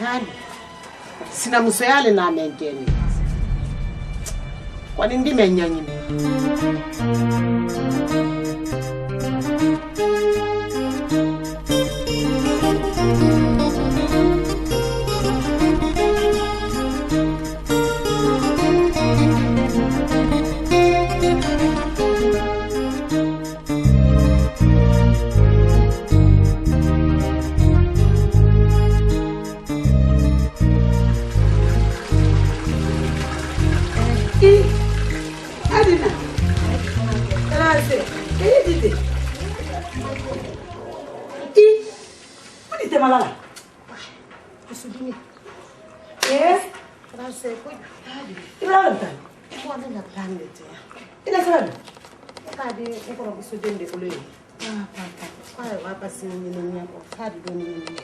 Hani sina musayale na mengeni kwa nini menyanyi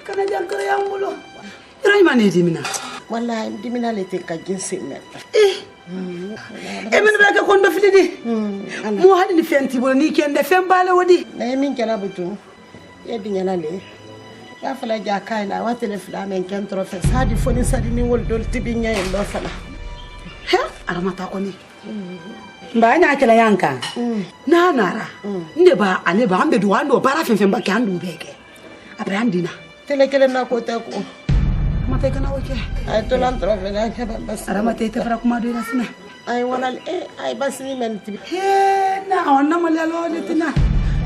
kana jankara yang mulo ira mani dimina wallahi dimina le te ka jinsi me men ba ka kon ba filidi mo hadi ni fenti bo ni kende fem bala wodi na min kala butu e dinyana le ya fala ja kaina wa telefila men ken trofe sadi foni sadi ni wol dol tibinya en do fala ha aramata ko ni ba nya kala yanka na nara nde ba ale ba ambe duwa ndo bara fem ba kan du beke abraham dina tele kele na ko ta ko mate kana oke ay to lan trofe na ke bas aramate te fara kuma do sina ay wala ay basni men tibi he na onna mala lo letina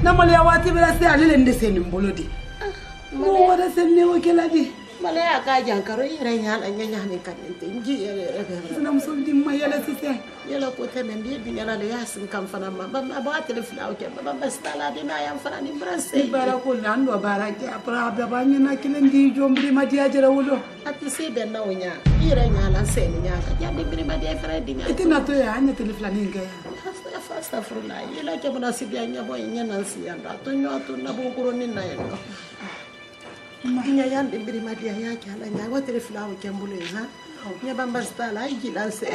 na mala wati bela se ale le ndese ni mbolodi mo wada senne oke ladi mala ya ka jankaro ire nyala nyanya ni kan ngi ere na musoldi ma yala sise yala ko te men di nyala le yasin kan fana ma ba telefila oke ba bastala de na yam fana ni brasse bara ko lando bara ke apra ba nyina kilendi jombri ma dia jara wulo ati se be na wonya ire nyala se ni nyaka jande biri ma de fara di nyaka itina to ya anya telefila ni ngai astaghfirullah yala ke bona sibi anya boy nyana si anda to nyoto na bu kuro ni na yendo nya yande biri ma dia yake ala nya wa telefila o kembule ha nya bambastala igi dan se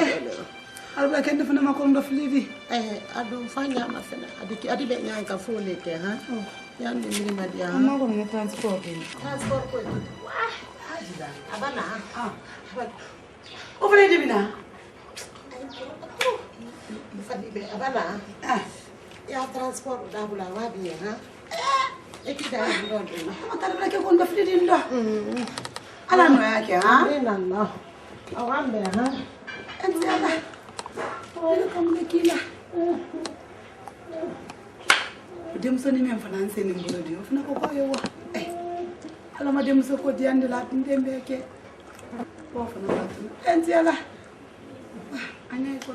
alba kende fana makondo flivi adu fanya mafena adi be nya ka fole ke ha yande biri ma dia ma ko ni transport ko wah hajida abana o vle de bina fadi be abana ya transport da bula wa bi ha ekida ndo ndo atara ke kon ba flivi ndo ala no yake ha ina no awambe ha enziala ole kamne kila dem so ni men fananse ni mbolodi o fina ko ko yo ala ma dem so ko diande la ndembe ke ko fana enziala anya ko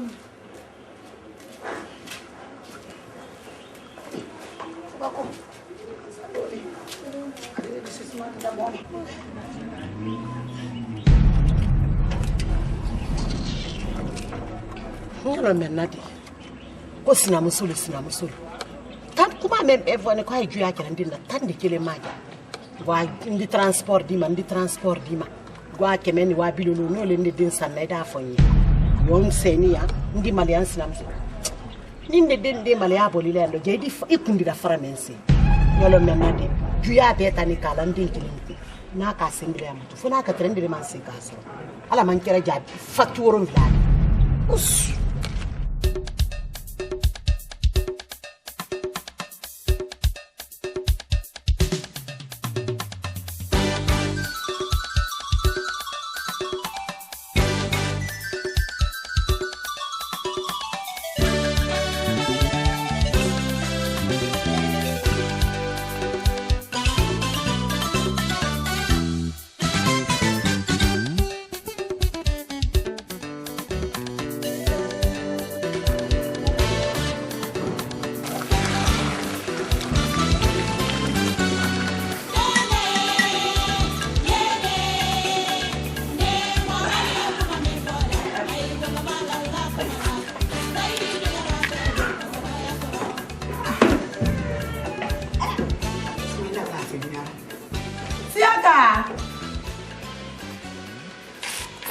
bako salori ale de sisma da bon ngalo menadi ko sina musulu tan kuma men be vone ko ay juya kala ndinda tan de kele maja wa ndi transport di ma wa kemeni wa bilolo no le ndin sanna da fonyi yon seniya ndi malian sina musulu ninde den de malia bolile ndo jeedi ikundi da faramensi ngalo menadi juya be tani kala ndin kele na ka singre amatu fona ka trendire man se kaso ala man kera jabi faturo vladi us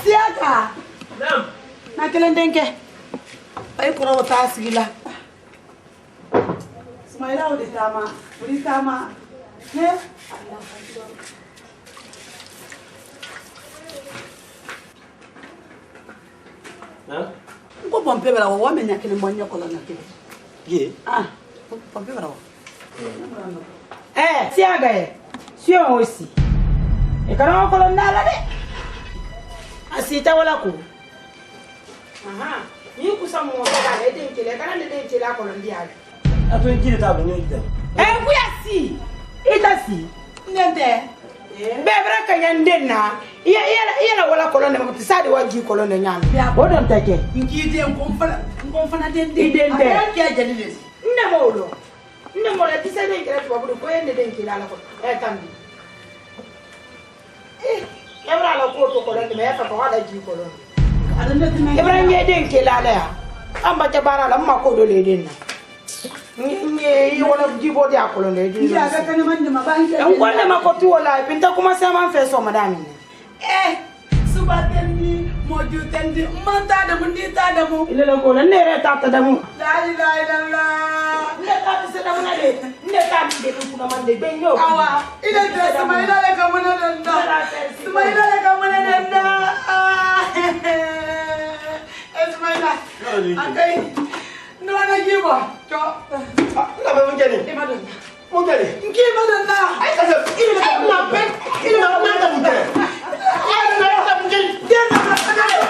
Siaka. Nam. Na kelendenke. Ay kuro ta sigila. Smaila odi tama. Ne? pompe bela wa me nya kele monya ko la na kele ye pompe bela wa si aga sio aussi e kana ko ndala de asita wala ko aha ni kusamu ko dale den kele kana den kele ko ndiaga ato nkile ta bunyo ida kuya si ita si ndende bebra kanya ndenna iya wala kolonde ma tisadi waji kolonde nyam o don take ngide nkomfana dende idende ya jalile nne molo tisade kira tubabu ko yende den kila la ko tambi ebra la ko to kolonde me fa ko wada ji kolonde adande tina ebra ngeden kila la ya amba ta bara la ma ko do le denna ni wala jibo dia kolonde di ya ga kana man ma ba ngi en wala ma ko tu wala pinta kuma sa man fe so madame suba tendi moju tendi manta da mun dita da mu ile la ko la ne re ta da mu la ilaha illallah ne ta se da mun de ne ta de ku na man de ben yo awa ile de sama ile le ka mun danda sama ile le ka mun danda esmaila akai no na jibo to la ba mun jeni mun jeni nki madanda ay ka sa ile ma pe ile ma ta mun jeni ay na ta mun jeni dena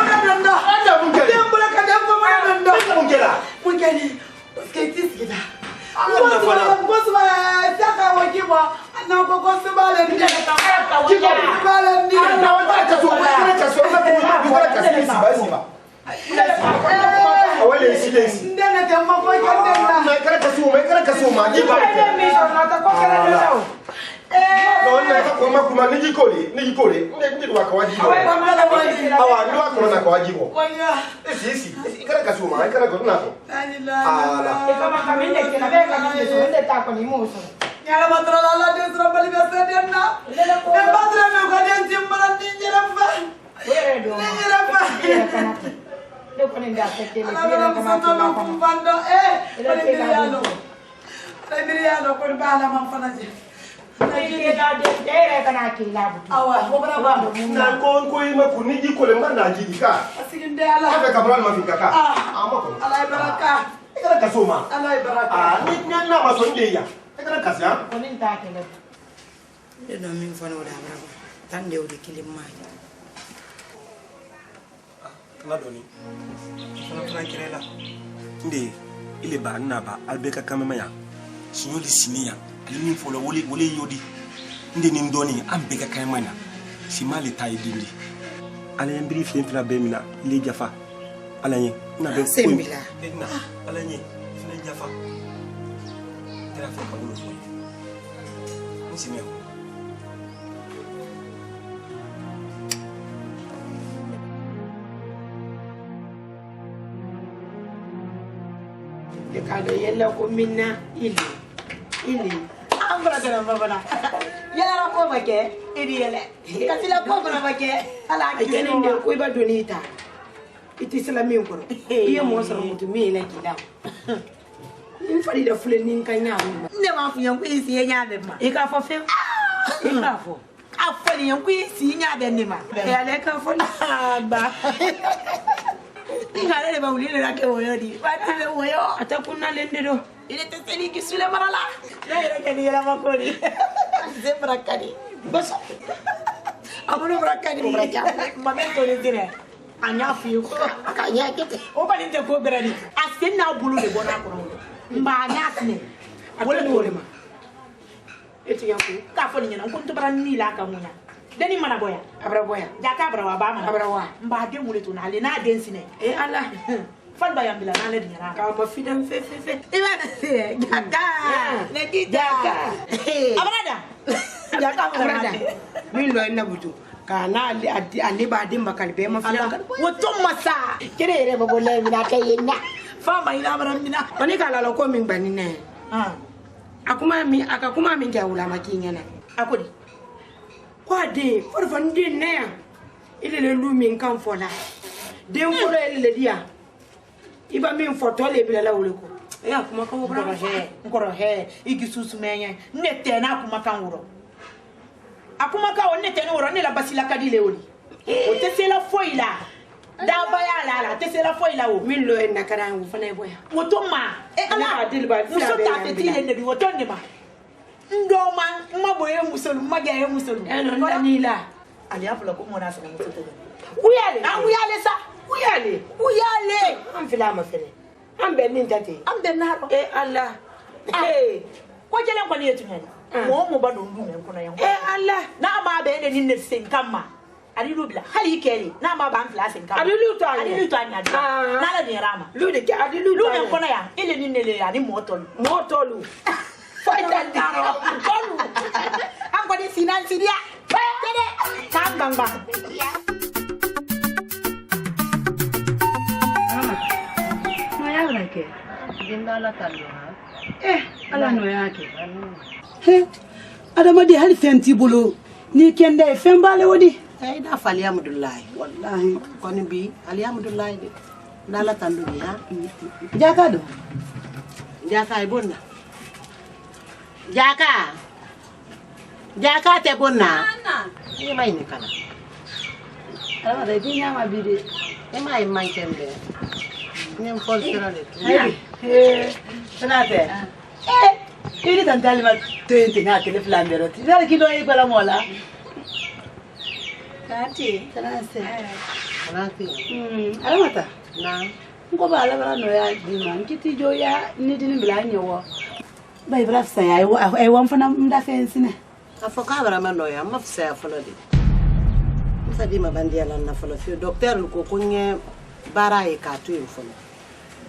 madanda ada mun jeni dem bula ka dem mo madanda mun jela mun jeni skate skida Allah fala Bosma taka wajiba na ko ko sabale ni ta wajala sabale ni na wata ka so na ko ka si ba awale silence ndana tamma ko kandena na kara ka so ma ni ba mi so na ta ko kera de lawo no na ka ko ma kuma ni jikole ndi wa ka waji awa ni wa ko na ka waji ko oya si kara ka so ma kara ko na ko ala e kama kaminde kila be kaminde so ende ta ko ni mo so yala matra la de sura bali be sedena e badra me ko den timbara ni jirafa were do ni jirafa de ko ni nda te kele ala kama ma so no kumbando Emiliano ko bala man fana je ke da de kana kila butu awa ko bara ba na ko ma kuni jikole ma na jidi ka asigin de ala aka kabral ma finka ka amma ko ala baraka kara ka so ma ala baraka ni na ma so ndeya kara ka sa ko ni ta kele de no min fana wala bravo tan de o de kilim ma kana doni fana fana kirela nde ile ba na ba albeka kamema ya sinyoli sinia limi folo wole yodi nde ni ndoni ambeka kamema na simali tay dindi ala yambiri fina be mina ile jafa ala yin na be ko na ala yin fina jafa tera fa ka wolo foyi nsimia kado yella ko minna ili ambra kana babana yala ko bake idi yele katila ko bana bake ala akene nde ko iba donita iti islami ko iye mo sara mutu mi la kila in fadi da fule nin kan ya ne ma fu yan ku isi nya be ma e ka fo fe e ka fo afani yan ku isi nya be ni ma e ale ka fo ba ngare ba ulile la ke woyo di ba te woyo atakuna lende do ile te seni kisule marala na ile ke ni la makoni se brakani basa amono brakani momento ni dire anya fi ko akanya kete o ba ni te ko berani asenna bulu de bona ko mba anya sne wala ni wala ma eti yanku ka fo ni na ko to barani la ka munya deni mana boya abra boya jaka abra wa ba mana abra wa mba de wule to na le na de nsine e ala fan ba yambila na le dinyara ka ma fidam fe iba na se jaka ne ki jaka abrada jaka abrada min lo ina butu kana ali ba dimba kalbe ma filan kan woto masa kire re ba bolle mina kai na fa ma ina abra mina oni kala lo ko min gbani ne akuma min ja wula makinya na akodi kwa de forfa ndi ne ya ile le lu min kan fola den folo ile le dia iba min foto le bila la wule ko e akuma kan wo ngoro he igisusu menye nete na akuma kan wuro akuma ka o nete no wuro ne la basila kadile oli o te se la foila da baya la te sera foi la o min lo en nakara wu fana boya woto ma ala dilba muso ta te tile ne bi woto ne ma ndo ma boye musolu ma ga ye musolu eno ndanila ali afula ko mona sa muso te uyale sa uyale am fila ma fere am ben nin tate am ben naro Allah ko jele ko ne yetunyani mo ba do ndu men kono yan Allah na ma be ne nin ne sen kama ali lubla hali kele na ma ba am fila sen kama ali lu to anya na la ni rama lu de ali lu lu men kono ya ile nin ne le ani motolu fayta daro tolu am ko di finance dia dede kam bang no ya la ke Dindala talo ha. ala no yake adama di hal fenti bulu ni kende fembale wodi Ai da fali Alhamdulillah. wallahi Koni bi Alhamdulillah de. Dala talo ni ha. jaka do Jaka e bonna. Jaka te bonna. Ni mai ni kana. ala da bi nyama bi de E mai mai kende. Ni fol sera de. sanate ini tantali ma tente na tele flandero ti dale ki do e bala mola tati sanase Nanti. ala mata Na. ko ba ala bala no ya di man kiti jo ya ni din bla nyewo bay braf sa ya ay won fana mda fensine Afoka bara manoya mafsa folo de. Msadi mabandi ala na folo fi docteur ko kunye bara e ka tu infolo.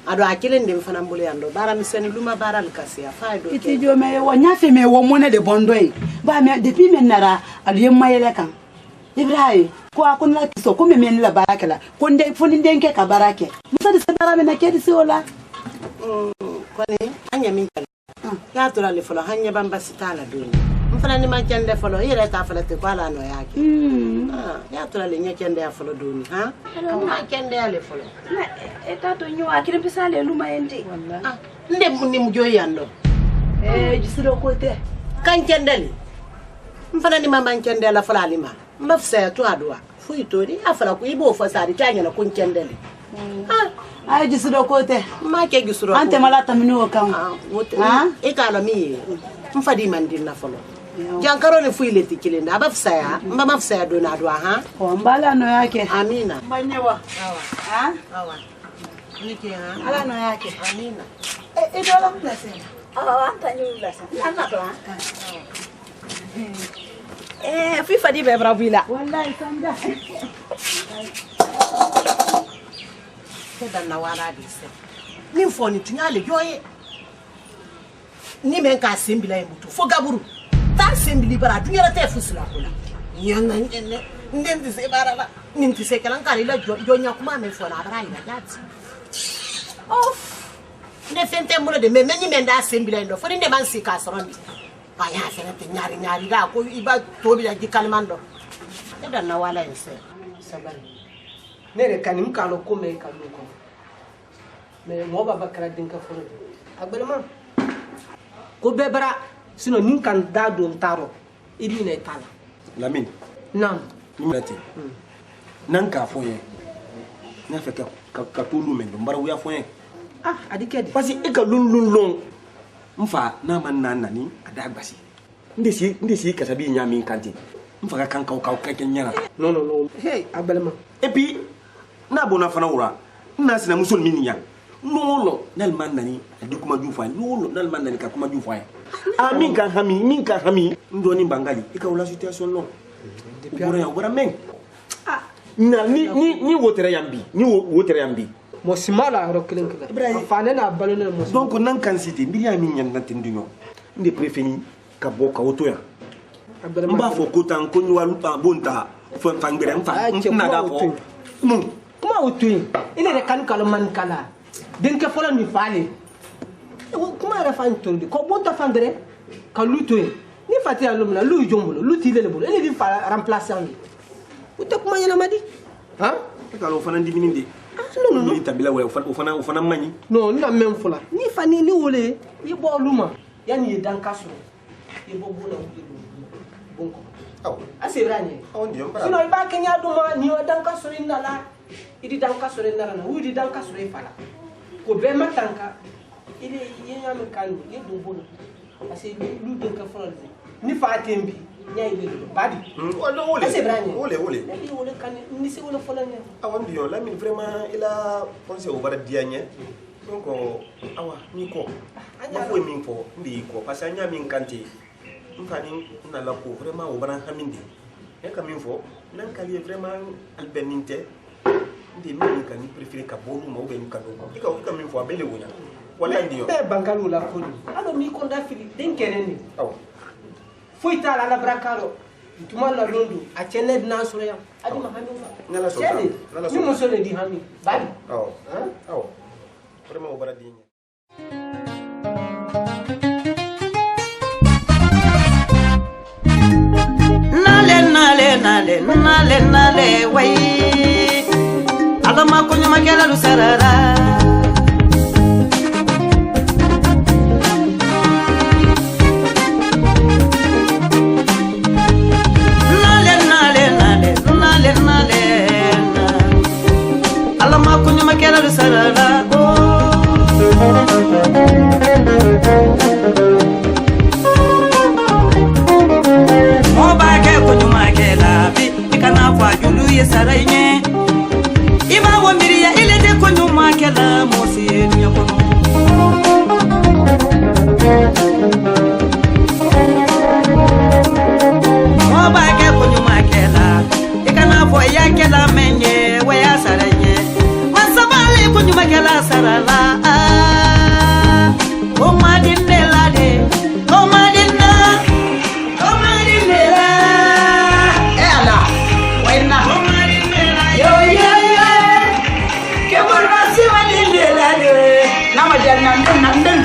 Ado akile ndem fana mbule ando bara miseni luma bara lkasia fa do. kiti jo me wo nyafe me wo mone de bondoy ba me depuis men nara aliye mayele kan Ibrahim ko akon la kiso ko me men la barakala ko ndey foni ndenke ka barake musadi sanara me na kedi si ola Kwani anya min kala. Ya tora le folo hanya bamba sitala doni. Mfana ni makende folo ire ta folo te kwala no yake. Ya tora le nyakende ya folo doni ha. Makende ya le folo. tato nyua kire pisale luma ente Nde ni mjoyi ando. jisiro kote Kankendeli. Mfana ni mama nkende la folo alima. Mafsa to adwa. Fuitori afala ku ibo fasari tanya na kunkendeli. ay jisiro kote Ma ke gisuro. ante malata mino kan Wote. Ah? E kala mi. Mfadi mandina folo. Jankaro ni fuile tikilenda. Abafsa ya. Mafsa ya dona adwa ha. ko mbala no yake Amina. manyewa ha Awa. Niki ha. ala no yake Amina. dola mplase anta nyula sa anna to fifa di be bravila wallahi sanja Keda na wara di se. Ni mfoni tunyale yoye. Ni menka sembila embutu. Fo gaburu. Ta sembili bara dunyara te fusila kula. Nyanga ndende se bara la. Ninti se kala nkali la jonya kuma me fona bara ila yati. Of. Ne fente mulo de menyi menda sembila ndo. Fo ndende mansi ka sorondi. Aya fene te nyari la ko iba tobi la jikalmando. Keda na wala ense. Sabani. Nere kanim kalo kome kalo ko me mo baba kala dinka foro agbalma ko bebra sino nin kan dado taro idi ne tala Lamine nam nimati nan ka foye na fe ka to lu men do mbara wuya foye adikedi parce que e ka lun long mfa na man nan nani ada gbasi ndesi kasabi nya min kanti mfa ka kan ka nyana no hey agbalma et puis na bona fana wura na sina musul min nya no nal man nani adi kuma ju fa no nal man nani ka kuma ju fa min kan hami ndoni bangali e ka wala situation no ubura men na ni wotere yambi mo simala ro kelen kelen afane na balone mo donc nan kan cité mbiya min nyan natin dunyo ndi préféni ka boka woto ya mba fo ko tan ko nywalu ta bonta fo fangbere mfa na da fo kuma otuin ile de kan kalo man kala dinka folo ni fale kuma ra fan tondi ko bonta fangere ka lutoin ni fatia lumna lu jombolo lu tilele bolo ile di fa remplacer ni uta kuma yana madi ha ka lo fana dimininde no ni tabila we fana mani no na men fula ni fani ni wole yi bo luma yani ye dan kaso ye bo bola bonko asiranye sino iba kenya duma ni wa dan kaso ni nala idi dan ka sore narana wudi dan ka sore fala ko be matanka ile yenya min kanu ye do bona parce que lu de ka folo ni fa tembi nyai be badi wala wole c'est vrai wole ni wole kan ni se wole folo nya awa ndiyo la min vraiment ila pensé au bara dianye donc awa ni ko ma fo min fo ndi ko parce que nya min kanti mfani na la ko vraiment au bara hamindi e kam min fo nan kali vraiment albeninte ndi min kan préférer ka bolu ma ou ben kado ika min fo abele wona wala ndiyo be bangalu la ko alo mi ko da fili den keneni awa foi ta la bracaro tuma la londo a chene na sura ya adi ma hanu nala so nala so ni mo so le di hami bali aw vraiment au bara dianye nale wai alama kunya makela lu sarara nale alama kunya makela lu sarara sarayne iba wa miriya ile de ko nyuma kala mosi nya kono mo ba ke ko nyuma kala ikana fo ya kala menye we ya sarayne masabale ko nyuma kala sarala o madinde lade o madinna ela waina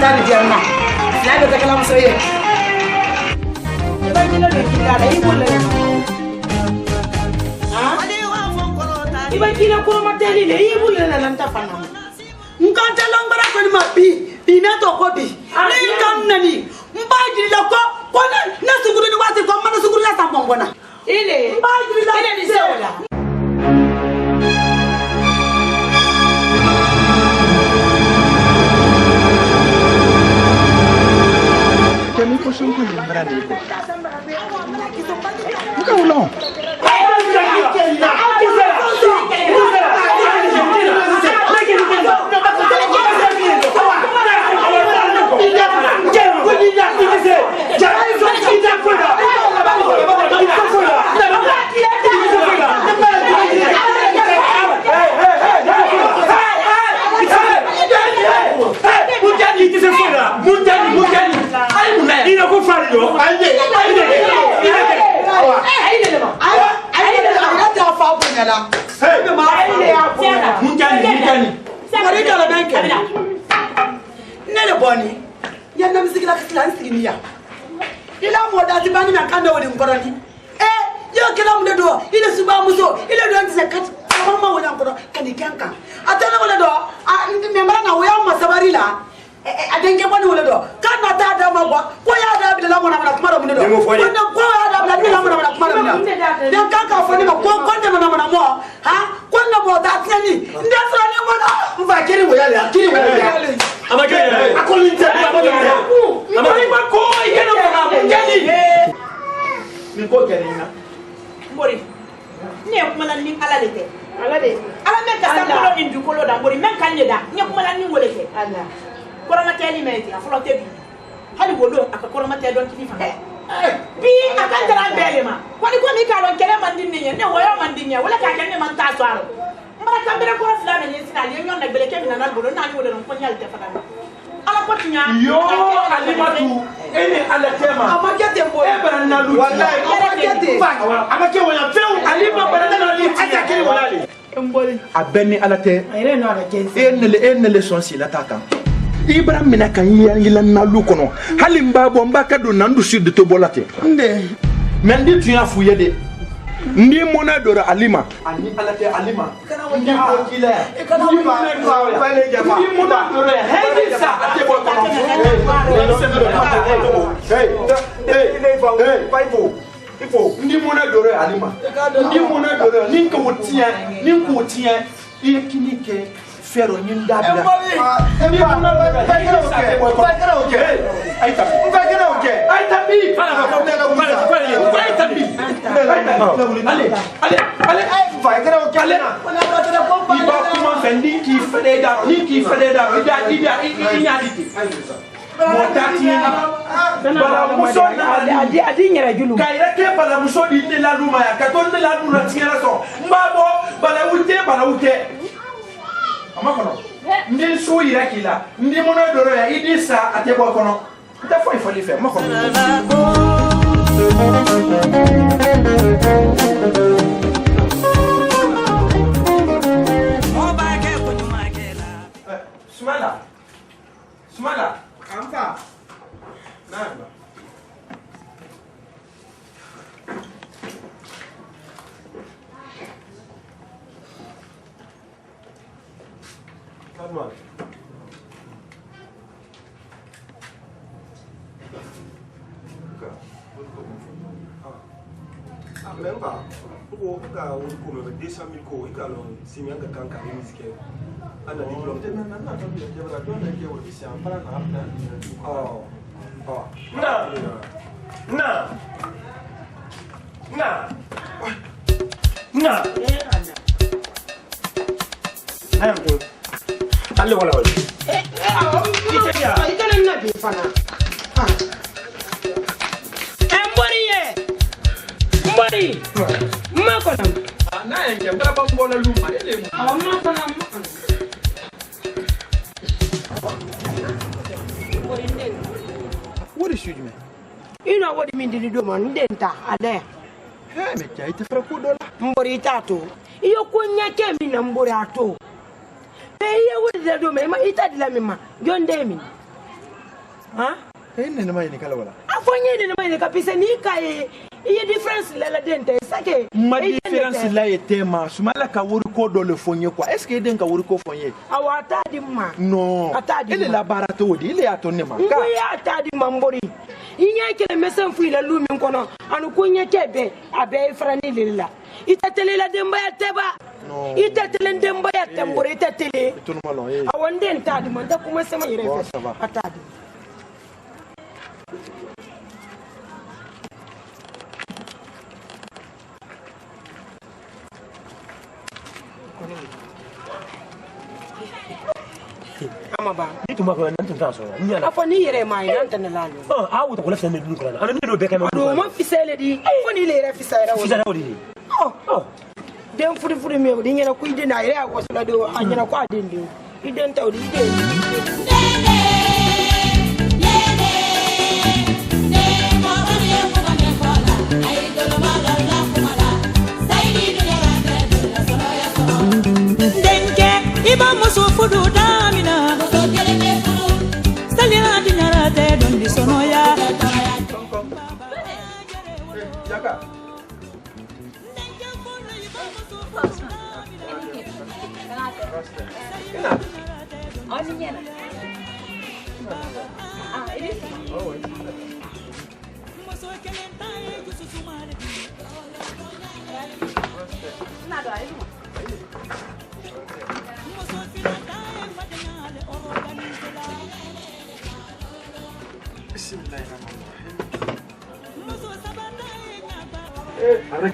dari janna la da kalam soye ba kila de kila da ibo le iba kila ko mateli le ibo le la nta fana nkanta lambara ko ni mapi bina to ko bi ni kam nani mbaji la ko na suguru ni wati ko mana suguru la tambona ile mbaji la ile ni seola Kami kosong pun berada itu. Bukan ulang. Nele boni ya na mziki la kislan siginia ila moda tibani na kanda wali mkoroni yo kila mdedo ile suba muso ile ndo ntse kat mama wala mkono kanikanka atana wala do membara na waya masabarila adenge boni wala do kana ta da magwa ko ya da bila mona mona kumara mdedo ko ya da bila mona mona kumara mdedo den kanka foni ma ko konde mona mona mo ha konna mo da tani ndasra ni mona mva kiri mo yale amakere akolinte amani ko yeno mona mo jani ni ko kerina mbori ne kumala ni ala de men ka sa ko ni dukolo da mbori men kan ne da ne kumala ni wole ke ala koroma teli meti afolo tebi hali wodo akakora mate don kimi fa bi akantara bele ma kwani ko mi ka don kele mandinne ne woyo mandinne wala ka kenne man ta swaro mbara kambere ko fla me sina le nyon na bele ke mi na nal bolo na ni wodo ko nyal te fa ala ko tinya yo alimatu ene ala tema amakete mbo e bara na lu wallahi amakete amake wona feu alima bara na ni atakiri wala mboli abeni ala te ere no ala kensi enele sonsi la tata Ibrahim mina kan yila na lu kono halim babo mbaka do nandu sud to bolate nde men di tuya fuye de ndi mona dora alima ani alate alima ndi ko kila kana wa pale jafa ndi mona dora heji sa ate bo kono hey Il faut ni mon adoré alima. Ni mon adoré ni ko tien il est qui faire une dame. Ndi so yira kila ndi mono doro ya idisa atebo kono ta foi fali fe mako Sumala amfa namba Come on. Même pas. Pourquoi on peut 200 000 euros et alors si bien que quand on musique on a diplôme. Non. Allez voilà. Mbori. Makonam. Na yenge mbara mbola luma ele. Makonam. What is you man? You know what you mean to do man denta ade. Hey me kai te fra ko dola. Mbori tato. Iyo kunya kemi na mbori ato. Hey, what did I do? Ma ita di la mima. John Demi. Ha? Hey, nene mai ni kala wala. Afonye nene mai ni kapisa ni kai. Iye difference la dente. Sake. Ma difference la etema. Sumala ka wuri ko do le fonye kwa. Est-ce que den ka wuri ko fonye? Awa atadi ma. Non. Atadi. Ele la barato odi. Ele atone ma. Ngoya atadi mambori. Inya kele mesen fu ila lumi nkono. Anu kunya kebe abe frani lila. Itatele la demba ya teba. No. Itatele demba ya tembore itatele. Itu no malo eh. Awande ntadi manda kuma sema yire. Atadi. Amaba. Itu mako nan tun taso. Nyala. Afoni yire mai nan tan lalo. Oh, awu to kula fene dun kula. Ana ni do be kama. Do ma fisele di. Afoni le fisele wa. Fisele odi. Oh. Den furi me di nyana ku ide na ire akwa sala do anyana kwa dende. Iden tawdi ide. Iba musu fudu damina Salina dinyara te dondi sonoya Jaka.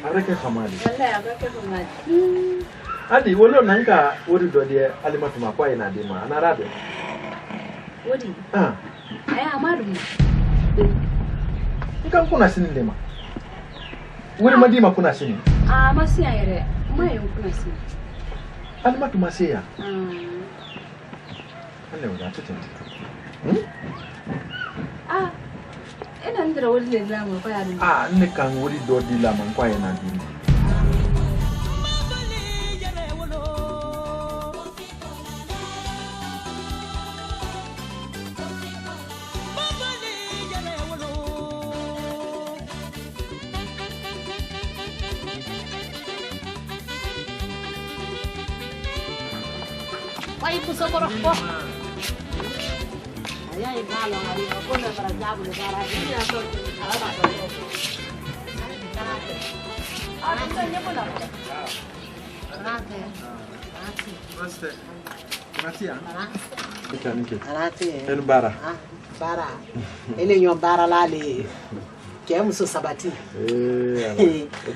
Arake khamali. Wallahi arake khamali. Adi wolo nanka wodi do de alimatu ma kwa ina de ma anarabe. Wodi. Aya amadu. Nkan kuna sini de ma. Wodi madima kuna sini. Masiya yere. Mai kuna sini. Alimatu masiya. Ale wala tutenti. Ina ndira wodi le la mo kwa ya. Ne kan wodi do di la man kwa ina de. Wai kusokoro ko. Ayai balo ari ko na para jabu le para ni na so ara ba so. bara bara ele nyo bara la le ke muso sabati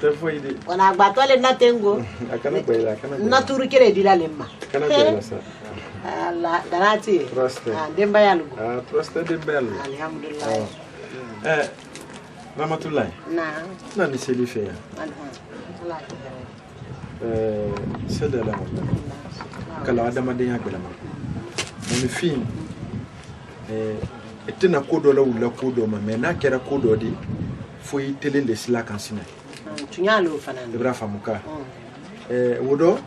te foi di ona agbato le na tengo na turu kere di la lemma kana bela sa ala danati Proste. demba yalu proste demba yalu alhamdulillah Ramatullah na ni selife ya sedala kala adama de yakela ma mon film etena kodo la wula kodo ma me na kera kodo di foi tele le sila kan sina tunyalo fanana ibra famuka wodo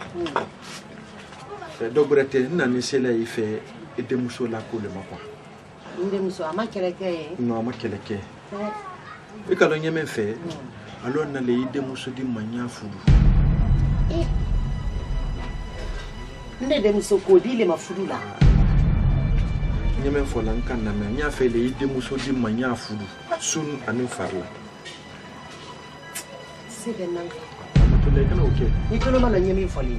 dobrete na ni sele ife ede muso la ko le makwa inde muso amakeleke no amakeleke e kalo nyeme fe alo na le ide muso di manya fudu nde de muso ko di le mafudu la nyeme fo lan kan na me nya fe le ide muso di manya fudu sun anin farla sebe nan to le kana oke ni to no malo nyeme fo le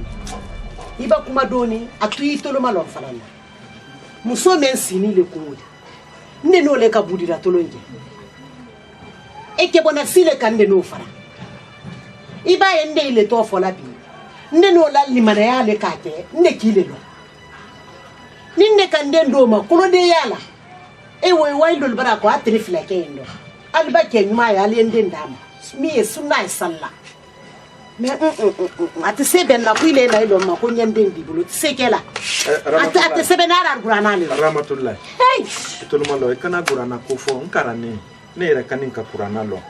iba kuma doni atu to lo malo falana muso men sini le ko nde no le ka budira to lonje eke bona sile kande no fara iba yende ile to fola bi nde no la limana ya le kake nde kile lo ninde kande ndoma kulo de yala e woy waydol bara ko atri flake ndo alba ke nyuma ya le nde ndama mi e sunna salla me ati sebe na kuile na ilo ma ko nyande ndibulu sekela ati sebe na ara qur'ana le Ramatullah hey to lo malo e kana qur'ana ko fo nkarane ne era kanin ka qur'ana lo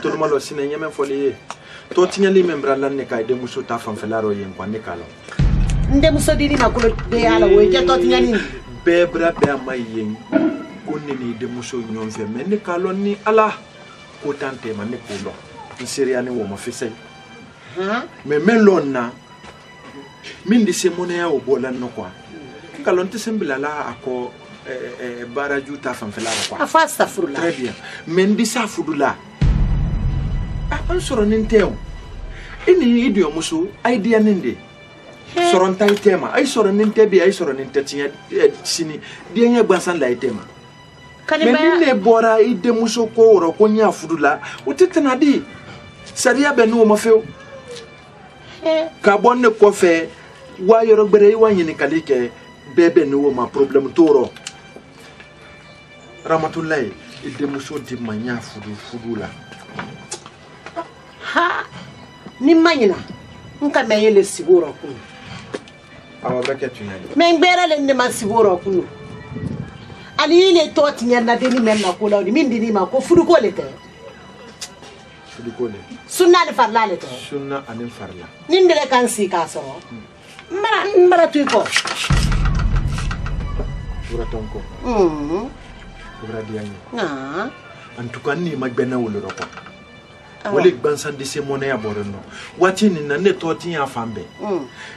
to lo malo sine nyeme foli to tinyali membra lan ne kay de muso ta fam felaro yen kwa ne kala nde muso dini makulo de yala wo je to tinyani bebra be amayen konni ni de muso nyon fe men ne kala ni ala ko tante man ne ko lo nseriani wo mo fisay mais men lonna min di se monaya o bolan no kwa kalon te sembila la ako baraju ta fam felaro kwa afasta furula très bien men di sa fudula an soro nintew ini idio musu idea ninde soron tay tema ay soro ninte bi ay soro ninte tinya sini di nya gbansan la tema men ne bora ide musu ko woro ko nya fudula utitana di saria be no mo few ka bonne ko fe wa yoro gbere wa nyini kalike bebe ni wo ma problem toro Ramatullah ide musu di manya fudula ha ni manyina nka meyele siguro ku awa bracket nyali men gbere le ne ma siguro ku ali ile to tinya na deni men na ko lawdi min dini ma ko fudu ko le te fudu ko le sunna le farla le te sunna anin farla nindele kan si ka so mara tu ko pura tonko pura diani en tout cas ni magbena wolo roko wole gbansan de se monnaie ya borno wati ni na ne toti ya fambe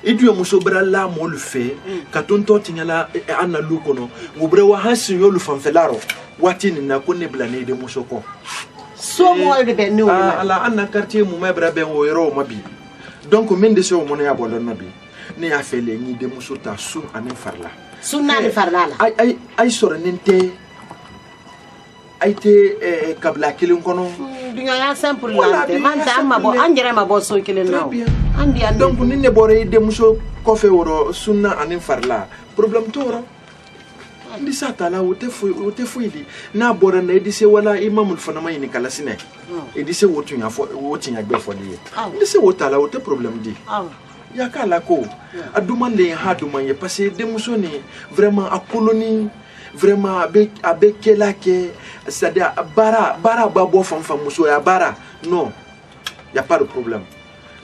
idu muso brala mo le fe ka ton toti nyala ana lukono ngobre wa hasin yo lu famfelaro wati ni na ko ne blane de muso ko so mo de be no ala ana quartier mu mebra ben wo yero ma bi donc min de se monnaie ya borno bi ne ya fele ni de muso ta sun anin farla sunna ni farla ay soro ninte aite kabla kilin kono dunya ya simple lante man ta amma bo anjere ma bo so kilin naw andi donc ni ne bore de muso ko fe woro sunna anin farla problem toro ndi sata la wote fu idi na bore na idi se wala imamul fanama ni kala sine idi se wotu nya fo wotu nya gbe fo liye ndi se wota la wote problem di ya kala ko aduma le ha duma ye parce de muso ni vraiment a colonie vraiment avec kela ke c'est-à-dire bara babo fam muso ya bara non y a pas de problème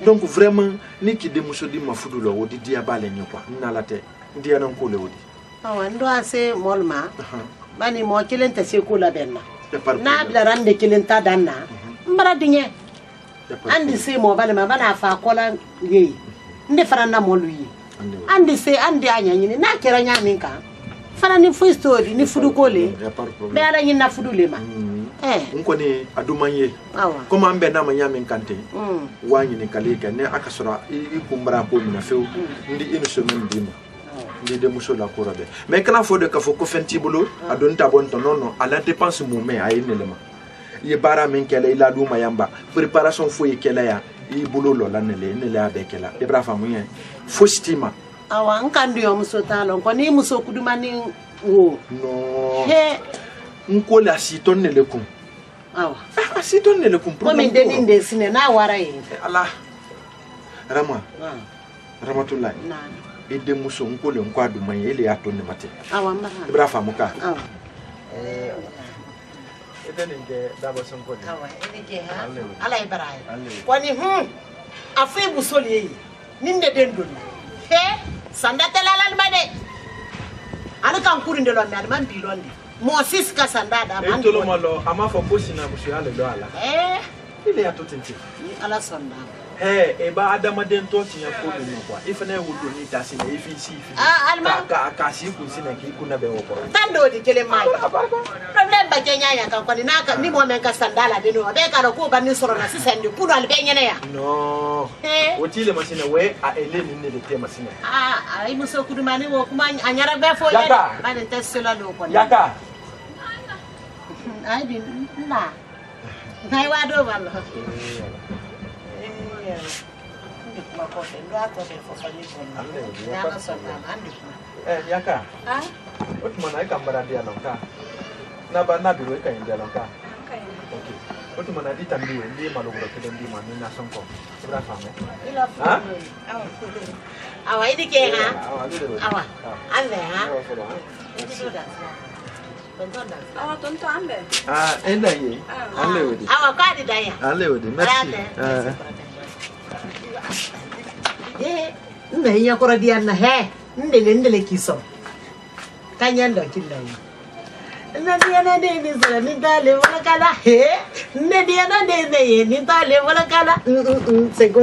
donc vraiment ni ki de muso di mafudu lo wodi dia bale nyokwa na late dia nan ko le wodi ndo ase molma bani mo kilenta se ko la benna na bila rande kilenta danna mbara dinye andi se mo bale ma bana fa kola ye nde farana mo lui andi se andi anya nyini na kera nya minka fana ni fu story ni fudu kole be ala nyina fudu le ma nkoni adumanye comme ambe na manya men kante wanyi ni kalika ne akasora I kumbra ko mina few ndi une semaine dimo ndi de muso la korabe mais kana fo de ka fo ko fenti bolo adon ta bon to non à la dépense moumé ay nelema ye bara men kele ila duma yamba préparation fo ye kele ya I bolo lo la nele abekela ebra famuye fo stima awa nkandu yo muso talo ko ni muso kudumani wo no he nko la siton ne lekum awa siton ne lekum ko min de ninde sine na wara yi ala rama ramatullah ede muso nko le nko adu man ele aton ne mate awa mara ibra famuka awa ede ninge dabo sonko awa ede ha ala ibarai ko ni afi busoli yi ninde den doni he sanda telala made ala kan kurinde lo mi man bi londi mo sis ka sanda da man tolo malo ama fo bosina musu ya le do ala ile ya totenti ala sanda e ba adama den to tinya ko no kwa ifene wudo ni tasi na ifi si alma ka si ku sina ki ku na be wo ko tando di kele mai problem ba jenya ya kan kwani naka ni mo men ka sandala de no be ka ko ba ni soro na sisende ku no al be nyene ya no o tile masina we a ele ni ne de te masina ai muso kudumani wo kuma anyara be fo ye ba de tesela do ko yaka ai di na ngai wa do ba lo yaka otuma na ikambara dia lonka na ba na biro ka india lonka okay otuma na di tambi ndi malugro ke ndi manu na sonko sura fame awa idi ke ha awa ande ha tonton ambe enda ye alle wedi awa ka di daya alle wedi merci nda hinya kora diana he ndele kiso kanyando kindai nda diana de ni zara ni dale wala kala he nda diana de ni dale wala kala se ko